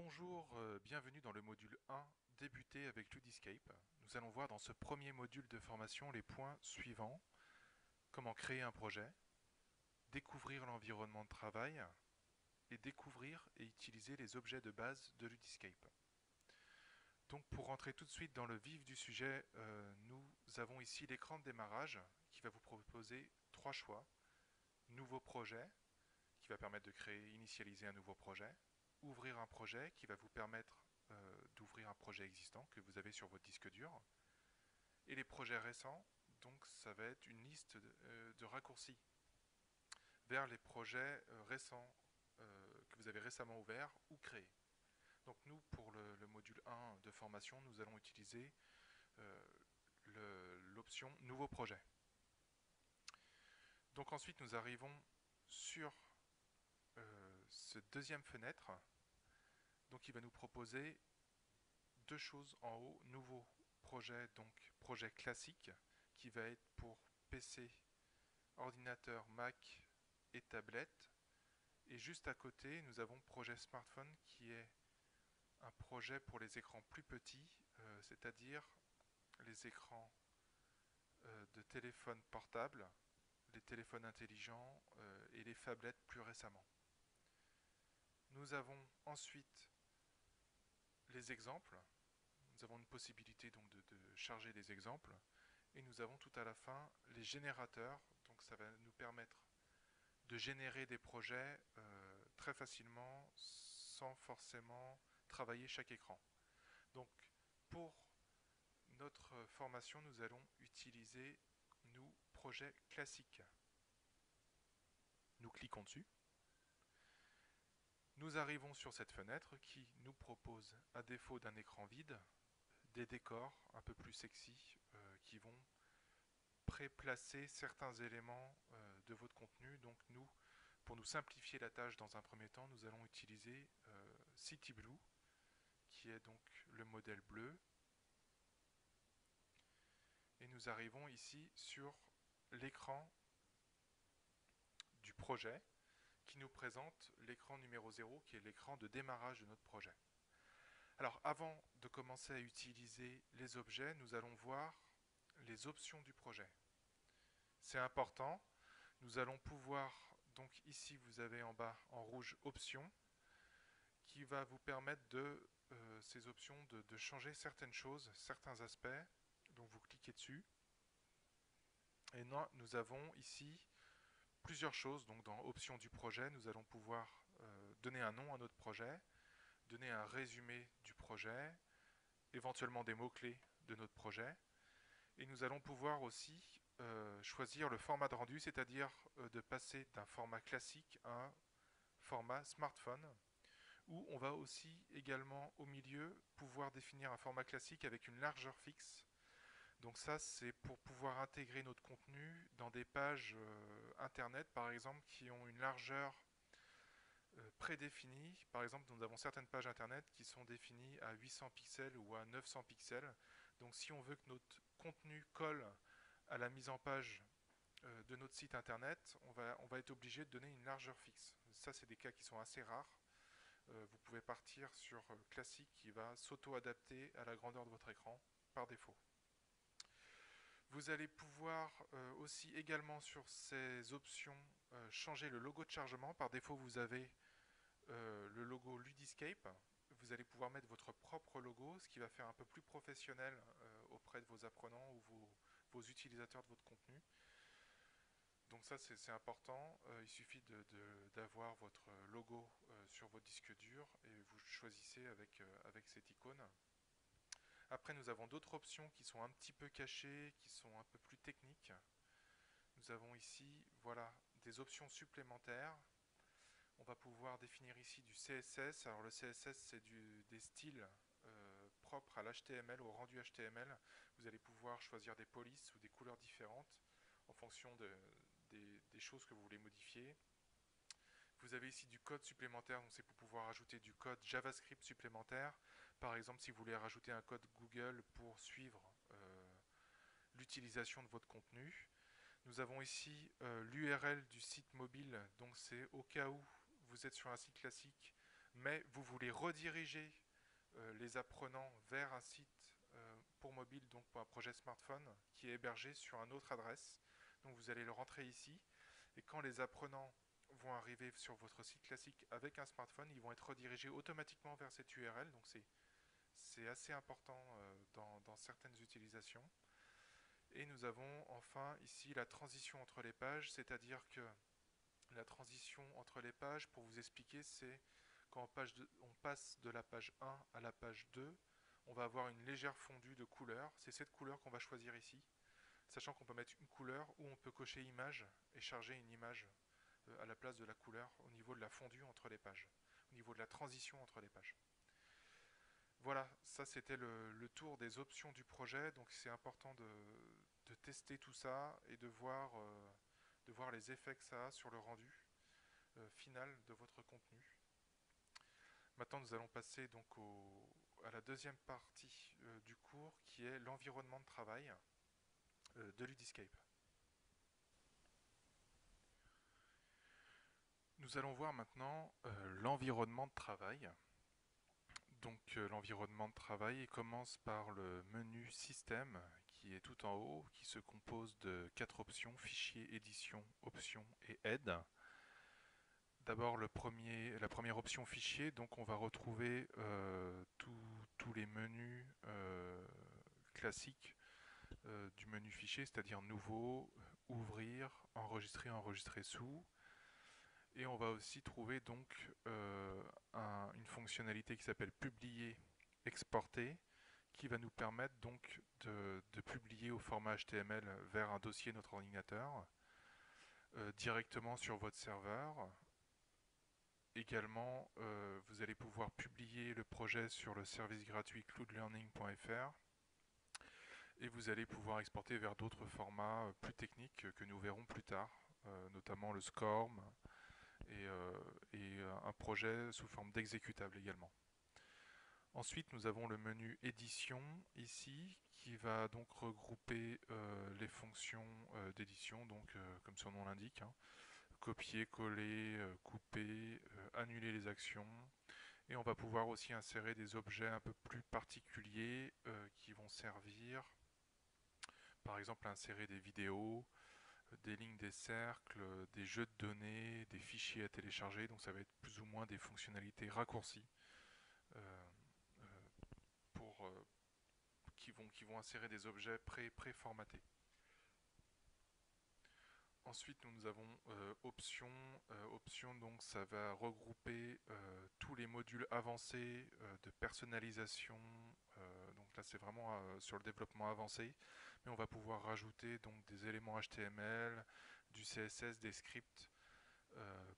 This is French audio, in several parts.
Bonjour, bienvenue dans le module 1, débuter avec Ludiscape. Nous allons voir dans ce premier module de formation les points suivants. Comment créer un projet, découvrir l'environnement de travail et découvrir et utiliser les objets de base de Ludiscape. Donc pour rentrer tout de suite dans le vif du sujet, nous avons ici l'écran de démarrage qui va vous proposer trois choix. Nouveau projet, qui va permettre de créer, initialiser un nouveau projet. Ouvrir un projet qui va vous permettre d'ouvrir un projet existant que vous avez sur votre disque dur. Et les projets récents, donc ça va être une liste de raccourcis vers les projets récents que vous avez récemment ouverts ou créés. Donc nous, pour le module 1 de formation, nous allons utiliser l'option Nouveau projet. Donc ensuite, nous arrivons sur cette deuxième fenêtre. Donc il va nous proposer deux choses en haut. Nouveau projet, donc projet classique, qui va être pour PC, ordinateur, Mac et tablette. Et juste à côté, nous avons projet smartphone, qui est un projet pour les écrans plus petits, c'est-à-dire les écrans de téléphone portable, les téléphones intelligents et les phablettes plus récemment. Nous avons ensuite les exemples. Nous avons une possibilité donc de charger des exemples. Et nous avons tout à la fin les générateurs. Donc ça va nous permettre de générer des projets très facilement sans forcément travailler chaque écran. Donc pour notre formation, nous allons utiliser nous projet classique. Nous cliquons dessus. Nous arrivons sur cette fenêtre qui nous propose, à défaut d'un écran vide, des décors un peu plus sexy qui vont pré-placer certains éléments de votre contenu. Donc nous, pour nous simplifier la tâche dans un premier temps, nous allons utiliser CityBlue, qui est donc le modèle bleu. Et nous arrivons ici sur l'écran du projet qui nous présente l'écran numéro 0, qui est l'écran de démarrage de notre projet. Alors avant de commencer à utiliser les objets, nous allons voir les options du projet. C'est important. Nous allons pouvoir, donc ici vous avez en bas en rouge options, qui va vous permettre de ces options de changer certaines choses, certains aspects. Donc vous cliquez dessus. Et nous avons ici plusieurs choses. Donc dans options du projet, nous allons pouvoir donner un nom à notre projet, donner un résumé du projet, éventuellement des mots-clés de notre projet. Et nous allons pouvoir aussi choisir le format de rendu, c'est-à-dire de passer d'un format classique à un format smartphone, où on va aussi également au milieu pouvoir définir un format classique avec une largeur fixe. Donc ça, c'est pour pouvoir intégrer notre contenu dans des pages internet, par exemple, qui ont une largeur prédéfinie. Par exemple, nous avons certaines pages internet qui sont définies à 800 pixels ou à 900 pixels. Donc si on veut que notre contenu colle à la mise en page de notre site internet, on va être obligé de donner une largeur fixe. Ça, c'est des cas qui sont assez rares. Vous pouvez partir sur classique qui va s'auto-adapter à la grandeur de votre écran par défaut. Vous allez pouvoir aussi également sur ces options changer le logo de chargement. Par défaut, vous avez le logo Ludiscape. Vous allez pouvoir mettre votre propre logo, ce qui va faire un peu plus professionnel auprès de vos apprenants ou vos utilisateurs de votre contenu. Donc ça c'est important, il suffit d'avoir votre logo sur votre disque dur et vous choisissez avec cette icône. Après nous avons d'autres options qui sont un petit peu cachées, qui sont un peu plus techniques. Nous avons ici voilà, des options supplémentaires. On va pouvoir définir ici du CSS. Alors le CSS c'est des styles propres à l'HTML, au rendu HTML. Vous allez pouvoir choisir des polices ou des couleurs différentes en fonction des choses que vous voulez modifier. Vous avez ici du code supplémentaire, donc c'est pour pouvoir ajouter du code JavaScript supplémentaire. Par exemple, si vous voulez rajouter un code Google pour suivre l'utilisation de votre contenu. Nous avons ici l'URL du site mobile, donc c'est au cas où vous êtes sur un site classique, mais vous voulez rediriger les apprenants vers un site pour mobile, donc pour un projet smartphone, qui est hébergé sur une autre adresse. Donc vous allez le rentrer ici, et quand les apprenants vont arriver sur votre site classique avec un smartphone, ils vont être redirigés automatiquement vers cette URL, donc c'est assez important dans certaines utilisations. Et nous avons enfin ici la transition entre les pages, c'est-à-dire que la transition entre les pages, pour vous expliquer, c'est quand on passe de la page 1 à la page 2, on va avoir une légère fondue de couleur. C'est cette couleur qu'on va choisir ici, sachant qu'on peut mettre une couleur ou on peut cocher image et charger une image à la place de la couleur au niveau de la fondue entre les pages, au niveau de la transition entre les pages. Voilà, ça c'était le tour des options du projet, donc c'est important de tester tout ça et de voir les effets que ça a sur le rendu final de votre contenu. Maintenant, nous allons passer donc à la deuxième partie du cours qui est l'environnement de travail de Ludiscape. Nous allons voir maintenant l'environnement de travail. Donc l'environnement de travail commence par le menu système qui est tout en haut, qui se compose de 4 options, fichier, édition, options et aide. D'abord la première option fichier, donc on va retrouver tous les menus classiques du menu fichier, c'est-à-dire nouveau, ouvrir, enregistrer, enregistrer sous. Et on va aussi trouver donc une fonctionnalité qui s'appelle publier, exporter, qui va nous permettre donc de publier au format HTML vers un dossier notre ordinateur directement sur votre serveur. Également, vous allez pouvoir publier le projet sur le service gratuit cloudlearning.fr et vous allez pouvoir exporter vers d'autres formats plus techniques que nous verrons plus tard, notamment le SCORM et un projet sous forme d'exécutable également. Ensuite, nous avons le menu édition ici qui va donc regrouper les fonctions d'édition, donc comme son nom l'indique, hein, copier, coller, couper, annuler les actions. Et on va pouvoir aussi insérer des objets un peu plus particuliers qui vont servir, par exemple, à insérer des vidéos, des lignes, des cercles, des jeux de données, des fichiers à télécharger. Donc ça va être plus ou moins des fonctionnalités raccourcies euh, pour, qui vont insérer des objets préformatés. Ensuite, nous avons options. Options, donc, ça va regrouper tous les modules avancés de personnalisation. Donc là, c'est vraiment sur le développement avancé. Mais on va pouvoir rajouter donc des éléments HTML, du CSS, des scripts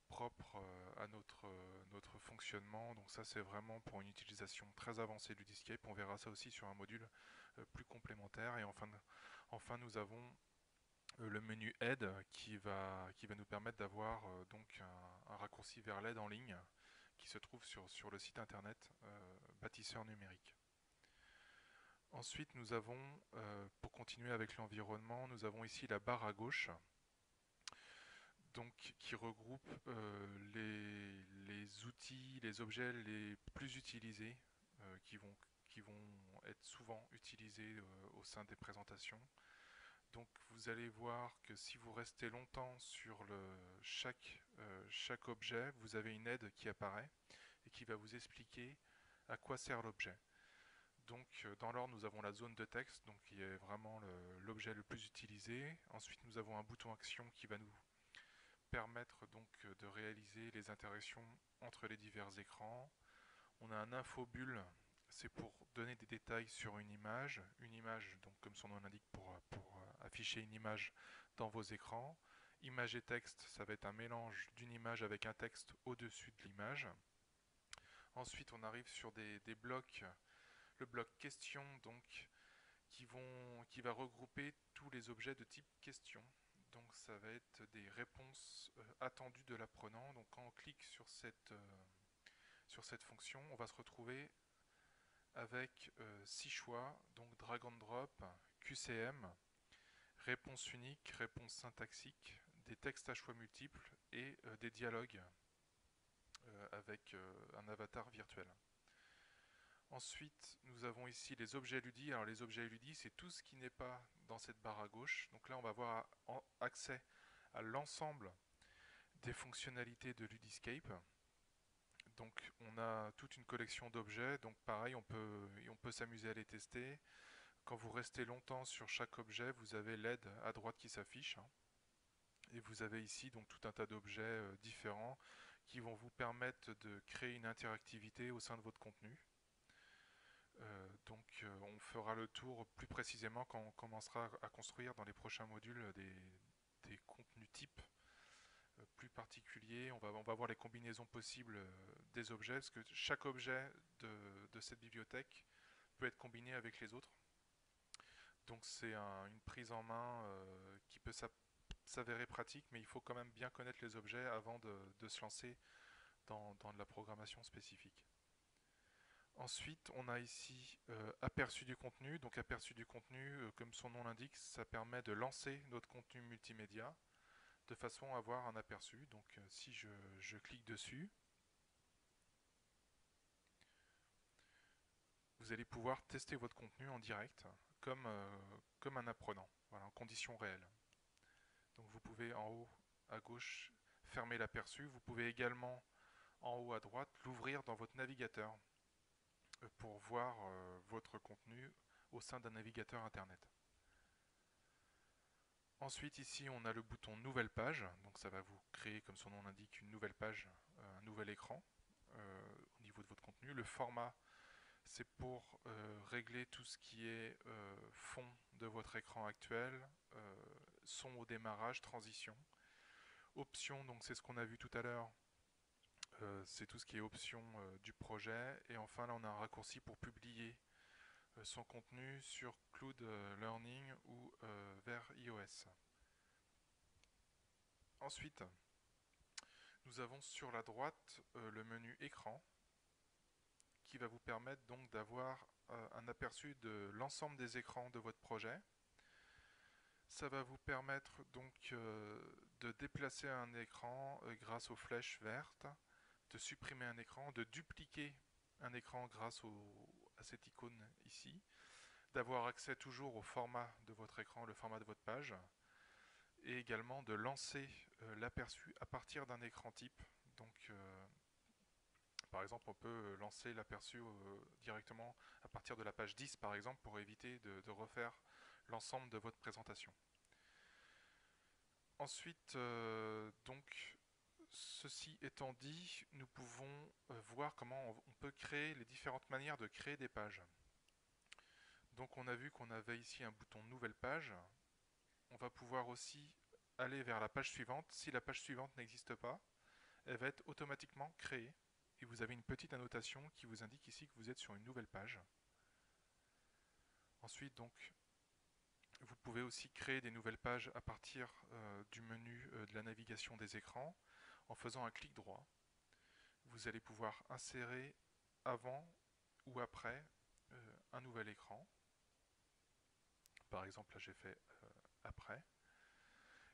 propres à notre fonctionnement. Donc ça, c'est vraiment pour une utilisation très avancée du Ludiscape. On verra ça aussi sur un module plus complémentaire. Et enfin nous avons le menu aide qui va nous permettre d'avoir donc un raccourci vers l'aide en ligne qui se trouve sur le site internet bâtisseur numérique. Ensuite, nous avons, pour continuer avec l'environnement, nous avons ici la barre à gauche donc, qui regroupe les outils, les objets les plus utilisés qui vont être souvent utilisés au sein des présentations. Donc vous allez voir que si vous restez longtemps sur chaque objet, vous avez une aide qui apparaît et qui va vous expliquer à quoi sert l'objet. Donc dans l'ordre, nous avons la zone de texte, donc qui est vraiment l'objet le plus utilisé. Ensuite, nous avons un bouton action qui va nous permettre donc de réaliser les interactions entre les divers écrans. On a un infobulle, c'est pour donner des détails sur une image, donc comme son nom l'indique pour afficher une image dans vos écrans. Image et texte, ça va être un mélange d'une image avec un texte au-dessus de l'image. Ensuite, on arrive sur des blocs, le bloc question donc qui va regrouper tous les objets de type question. Donc ça va être des réponses attendues de l'apprenant. Donc quand on clique sur cette fonction, on va se retrouver avec 6 choix, donc drag and drop, QCM, réponse unique, réponse syntaxique, des textes à choix multiples et des dialogues. avec un avatar virtuel. Ensuite, nous avons ici les objets Ludi. Alors les objets Ludi, c'est tout ce qui n'est pas dans cette barre à gauche. Donc là, on va avoir accès à l'ensemble des fonctionnalités de Ludiscape. Donc on a toute une collection d'objets. Donc pareil, on peut s'amuser à les tester. Quand vous restez longtemps sur chaque objet, vous avez l'aide à droite qui s'affiche. Et vous avez ici donc tout un tas d'objets différents qui vont vous permettre de créer une interactivité au sein de votre contenu. On fera le tour plus précisément quand on commencera à construire dans les prochains modules des contenus types plus particuliers. On va voir les combinaisons possibles des objets, parce que chaque objet de cette bibliothèque peut être combiné avec les autres. Donc c'est une prise en main qui peut s'avérer pratique, mais il faut quand même bien connaître les objets avant de se lancer dans de la programmation spécifique. Ensuite, on a ici aperçu du contenu. Donc aperçu du contenu, comme son nom l'indique, ça permet de lancer notre contenu multimédia de façon à avoir un aperçu. Donc si je clique dessus, vous allez pouvoir tester votre contenu en direct comme un apprenant, voilà, en conditions réelles. Donc vous pouvez en haut à gauche fermer l'aperçu. Vous pouvez également en haut à droite l'ouvrir dans votre navigateur pour voir votre contenu au sein d'un navigateur internet. Ensuite ici on a le bouton nouvelle page, donc ça va vous créer comme son nom l'indique une nouvelle page, un nouvel écran au niveau de votre contenu. Le format c'est pour régler tout ce qui est fond de votre écran actuel, son au démarrage, transition. Options, donc c'est ce qu'on a vu tout à l'heure, c'est tout ce qui est option du projet. Et enfin là on a un raccourci pour publier son contenu sur Cloud Learning ou vers iOS. Ensuite, nous avons sur la droite le menu écran qui va vous permettre donc d'avoir un aperçu de l'ensemble des écrans de votre projet. Ça va vous permettre donc de déplacer un écran grâce aux flèches vertes, de supprimer un écran, de dupliquer un écran grâce à cette icône ici, d'avoir accès toujours au format de votre écran, le format de votre page, et également de lancer l'aperçu à partir d'un écran type. Donc, par exemple, on peut lancer l'aperçu directement à partir de la page 10, par exemple, pour éviter de refaire l'ensemble de votre présentation. Ensuite, donc, ceci étant dit, nous pouvons voir comment on peut créer les différentes manières de créer des pages. Donc on a vu qu'on avait ici un bouton nouvelle page. On va pouvoir aussi aller vers la page suivante. Si la page suivante n'existe pas, elle va être automatiquement créée. Et vous avez une petite annotation qui vous indique ici que vous êtes sur une nouvelle page. Ensuite, donc, vous pouvez aussi créer des nouvelles pages à partir du menu de la navigation des écrans en faisant un clic droit. Vous allez pouvoir insérer avant ou après un nouvel écran. Par exemple, là j'ai fait après.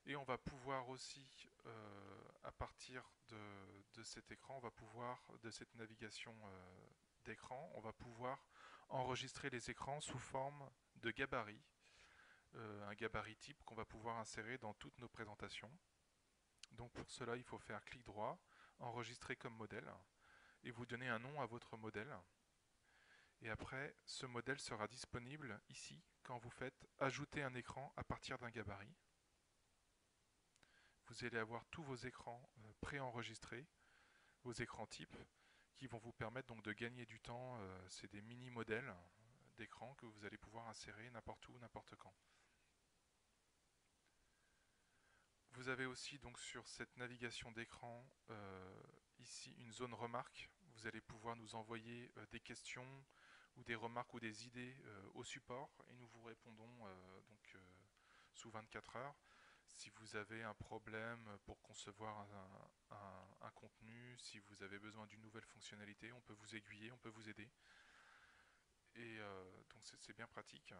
Et on va pouvoir aussi, à partir de cet écran, on va pouvoir, de cette navigation d'écran, on va pouvoir enregistrer les écrans sous forme de gabarit, un gabarit type qu'on va pouvoir insérer dans toutes nos présentations. Donc pour cela, il faut faire clic droit, enregistrer comme modèle, et vous donner un nom à votre modèle. Et après, ce modèle sera disponible ici quand vous faites ajouter un écran à partir d'un gabarit. Vous allez avoir tous vos écrans préenregistrés, vos écrans types, qui vont vous permettre donc de gagner du temps. C'est des mini-modèles d'écran que vous allez pouvoir insérer n'importe où, n'importe quand. Vous avez aussi donc sur cette navigation d'écran ici une zone remarque. Vous allez pouvoir nous envoyer des questions ou des remarques ou des idées au support et nous vous répondons sous 24 heures. Si vous avez un problème pour concevoir un contenu, si vous avez besoin d'une nouvelle fonctionnalité, on peut vous aiguiller, on peut vous aider. Et donc c'est bien pratique.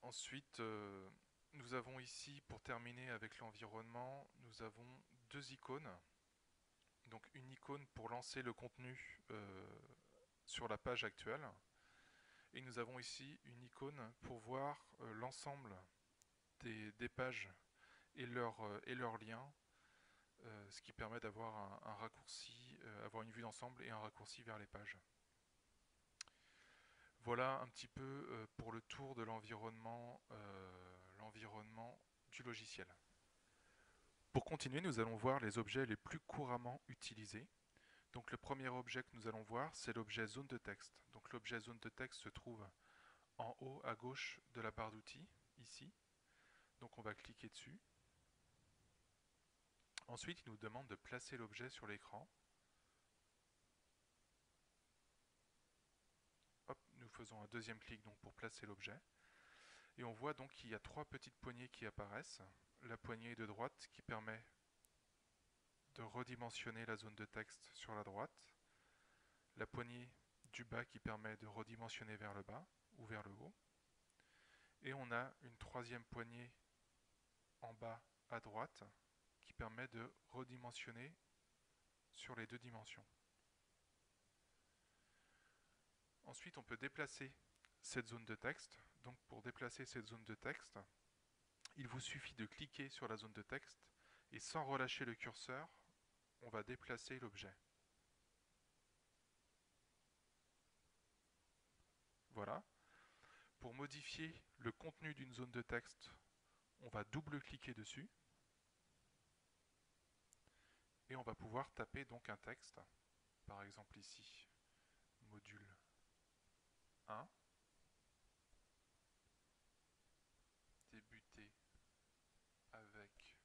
Ensuite, nous avons ici, pour terminer avec l'environnement, nous avons deux icônes. donc une icône pour lancer le contenu sur la page actuelle. Et nous avons ici une icône pour voir l'ensemble des pages et leurs liens, ce qui permet d'avoir un raccourci, avoir une vue d'ensemble et un raccourci vers les pages. Voilà un petit peu pour le tour de l'environnement du logiciel. Pour continuer, nous allons voir les objets les plus couramment utilisés. Donc le premier objet que nous allons voir, c'est l'objet zone de texte. Donc l'objet zone de texte se trouve en haut à gauche de la barre d'outils, ici. Donc on va cliquer dessus. Ensuite, il nous demande de placer l'objet sur l'écran. Hop, nous faisons un deuxième clic donc pour placer l'objet. Et on voit donc qu'il y a trois petites poignées qui apparaissent. La poignée de droite qui permet de redimensionner la zone de texte sur la droite. La poignée du bas qui permet de redimensionner vers le bas ou vers le haut. Et on a une troisième poignée en bas à droite qui permet de redimensionner sur les deux dimensions. Ensuite, on peut déplacer cette zone de texte. Donc pour déplacer cette zone de texte, il vous suffit de cliquer sur la zone de texte et sans relâcher le curseur, on va déplacer l'objet. Voilà. Pour modifier le contenu d'une zone de texte, on va double-cliquer dessus et on va pouvoir taper donc un texte. Par exemple ici, module 1, débuter avec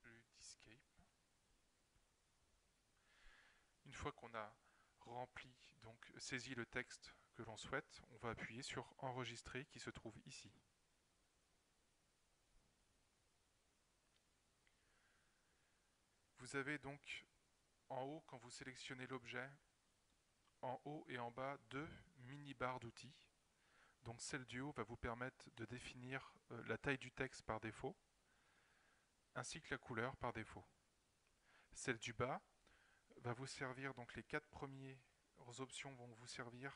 Ludiscape. Une fois qu'on a rempli, donc saisi le texte que l'on souhaite, on va appuyer sur enregistrer qui se trouve ici. Vous avez donc en haut, quand vous sélectionnez l'objet, en haut et en bas, deux mini-barres d'outils. Donc celle du haut va vous permettre de définir la taille du texte par défaut, ainsi que la couleur par défaut. Celle du bas va vous servir, donc les quatre premières options vont vous servir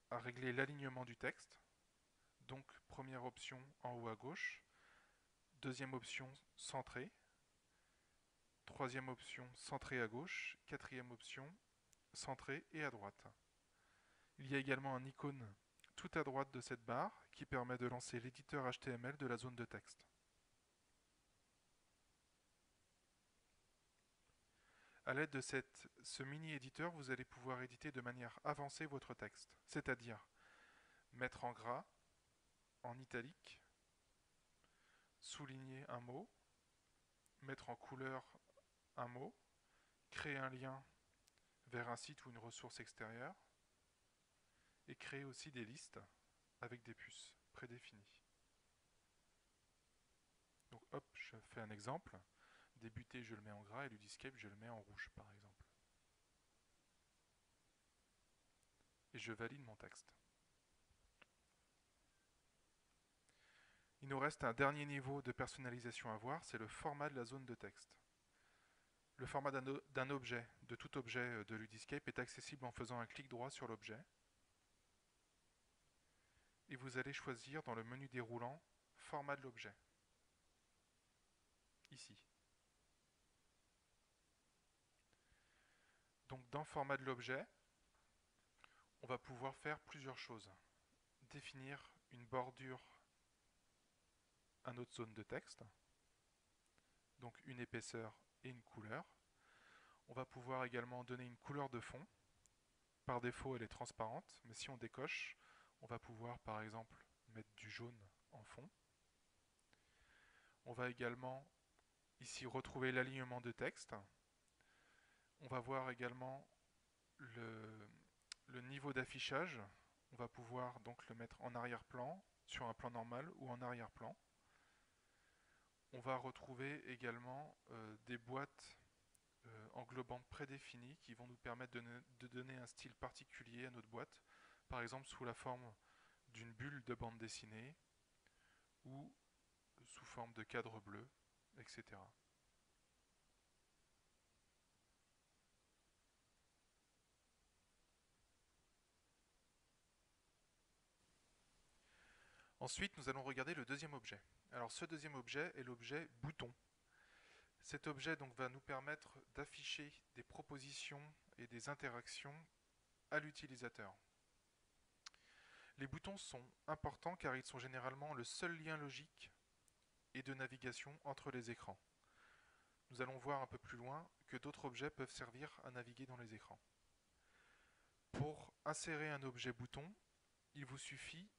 à régler l'alignement du texte. Donc première option en haut à gauche, deuxième option centré, troisième option centré à gauche, quatrième option centré et à droite. Il y a également un icône tout à droite de cette barre qui permet de lancer l'éditeur HTML de la zone de texte. À l'aide de ce mini-éditeur, vous allez pouvoir éditer de manière avancée votre texte, c'est-à-dire mettre en gras, en italique, souligner un mot, mettre en couleur un mot, créer un lien vers un site ou une ressource extérieure, et créer aussi des listes avec des puces prédéfinies. Donc hop, je fais un exemple. Débuter, je le mets en gras et Ludiscape, je le mets en rouge par exemple. Et je valide mon texte. Il nous reste un dernier niveau de personnalisation à voir, c'est le format de la zone de texte. Le format d'un objet, de tout objet de Ludiscape, est accessible en faisant un clic droit sur l'objet. Et vous allez choisir dans le menu déroulant format de l'objet. Ici. Donc dans format de l'objet, on va pouvoir faire plusieurs choses. Définir une bordure à notre zone de texte, donc une épaisseur et une couleur. On va pouvoir également donner une couleur de fond. Par défaut, elle est transparente, mais si on décoche, on va pouvoir par exemple mettre du jaune en fond. On va également ici retrouver l'alignement de texte. On va voir également le niveau d'affichage. On va pouvoir donc le mettre en arrière-plan, sur un plan normal ou en arrière-plan. On va retrouver également des boîtes englobantes prédéfinies qui vont nous permettre de donner un style particulier à notre boîte, par exemple sous la forme d'une bulle de bande dessinée ou sous forme de cadre bleu, etc. Ensuite, nous allons regarder le deuxième objet. Alors ce deuxième objet est l'objet bouton. Cet objet donc va nous permettre d'afficher des propositions et des interactions à l'utilisateur. Les boutons sont importants car ils sont généralement le seul lien logique et de navigation entre les écrans. Nous allons voir un peu plus loin que d'autres objets peuvent servir à naviguer dans les écrans. Pour insérer un objet bouton, il vous suffit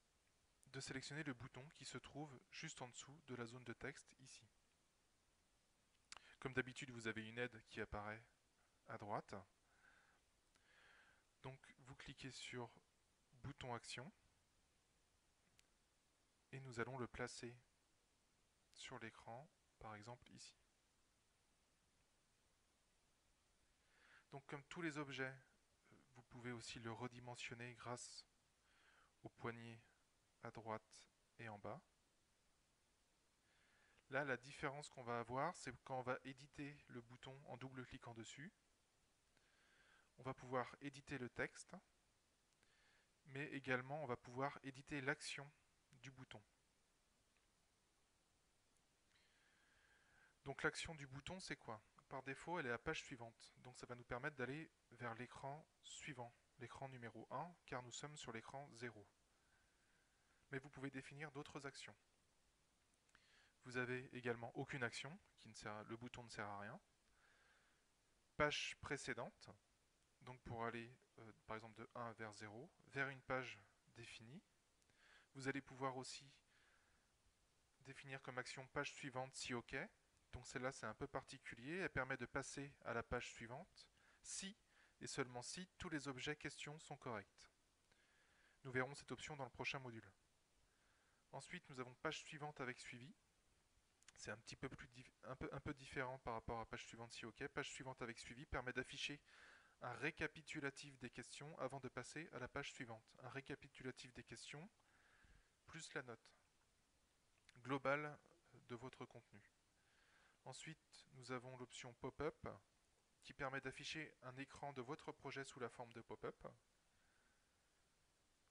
de sélectionner le bouton qui se trouve juste en dessous de la zone de texte ici. Comme d'habitude, vous avez une aide qui apparaît à droite. Donc vous cliquez sur bouton action et nous allons le placer sur l'écran, par exemple ici. Donc comme tous les objets, vous pouvez aussi le redimensionner grâce au poignet à droite et en bas. Là, la différence qu'on va avoir, c'est quand on va éditer le bouton en double-cliquant dessus. On va pouvoir éditer le texte, mais également on va pouvoir éditer l'action du bouton. Donc l'action du bouton, c'est quoi? Par défaut, elle est à page suivante. Donc ça va nous permettre d'aller vers l'écran suivant, l'écran numéro 1, car nous sommes sur l'écran 0. Mais vous pouvez définir d'autres actions. Vous avez également aucune action, le bouton ne sert à rien. Page précédente, donc pour aller par exemple de 1 vers 0, vers une page définie. Vous allez pouvoir aussi définir comme action page suivante si OK. Donc celle-là c'est un peu particulier, elle permet de passer à la page suivante si et seulement si tous les objets questions sont corrects. Nous verrons cette option dans le prochain module. Ensuite nous avons page suivante avec suivi. C'est un petit peu un peu différent par rapport à page suivante si OK. Page suivante avec suivi permet d'afficher un récapitulatif des questions avant de passer à la page suivante. Un récapitulatif des questions plus la note globale de votre contenu. Ensuite, nous avons l'option Pop-up qui permet d'afficher un écran de votre projet sous la forme de pop-up.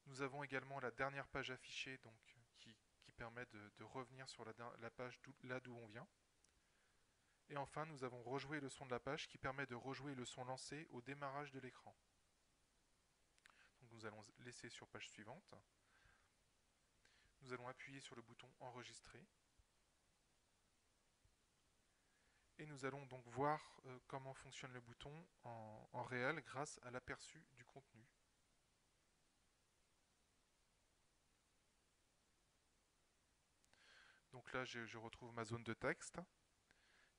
Nous avons également la dernière page affichée donc, qui permet de revenir sur la page là d'où on vient. Et enfin, nous avons rejoué le son de la page qui permet de rejouer le son lancé au démarrage de l'écran. Donc nous allons laisser sur page suivante. Nous allons appuyer sur le bouton enregistrer. Et nous allons donc voir comment fonctionne le bouton en réel grâce à l'aperçu du contenu. Donc là, je retrouve ma zone de texte.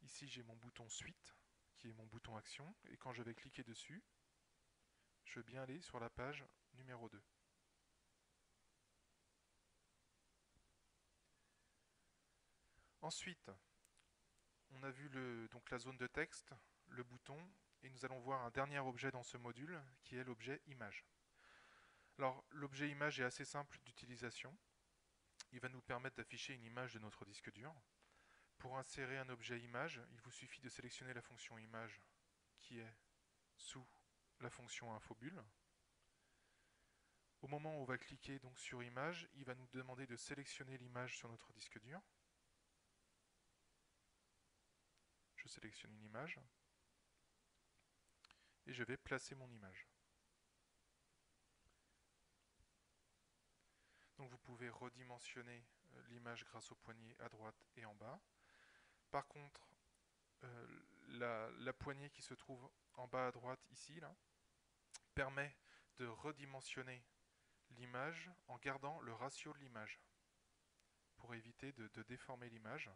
Ici, j'ai mon bouton Suite, qui est mon bouton Action. Et quand je vais cliquer dessus, je vais bien aller sur la page numéro 2. Ensuite, on a vu donc la zone de texte, le bouton, et nous allons voir un dernier objet dans ce module, qui est l'objet Image. Alors, l'objet Image est assez simple d'utilisation. Il va nous permettre d'afficher une image de notre disque dur. Pour insérer un objet image, il vous suffit de sélectionner la fonction image qui est sous la fonction infobule. Au moment où on va cliquer donc sur image, il va nous demander de sélectionner l'image sur notre disque dur. Je sélectionne une image et je vais placer mon image. Donc vous pouvez redimensionner l'image grâce au poignet à droite et en bas. Par contre, la poignée qui se trouve en bas à droite ici, là, permet de redimensionner l'image en gardant le ratio de l'image pour éviter de déformer l'image.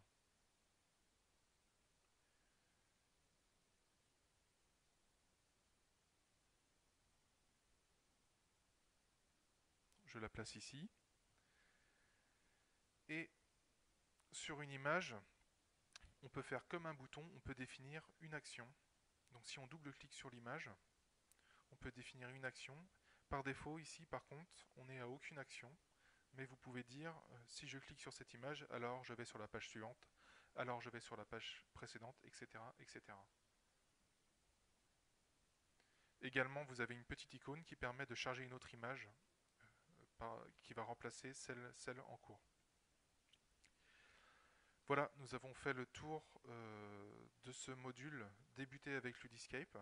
Je la place ici. Et sur une image, on peut faire comme un bouton, on peut définir une action. Donc si on double-clique sur l'image, on peut définir une action. Par défaut, ici, par contre, on n'est à aucune action. Mais vous pouvez dire, si je clique sur cette image, alors je vais sur la page suivante, alors je vais sur la page précédente, etc. etc. Également, vous avez une petite icône qui permet de charger une autre image qui va remplacer celle en cours. Voilà, nous avons fait le tour de ce module débuté avec Ludiscape.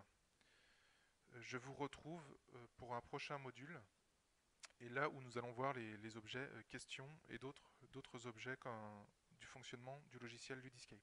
Je vous retrouve pour un prochain module, et là où nous allons voir les objets questions et d'autres objets du fonctionnement du logiciel Ludiscape.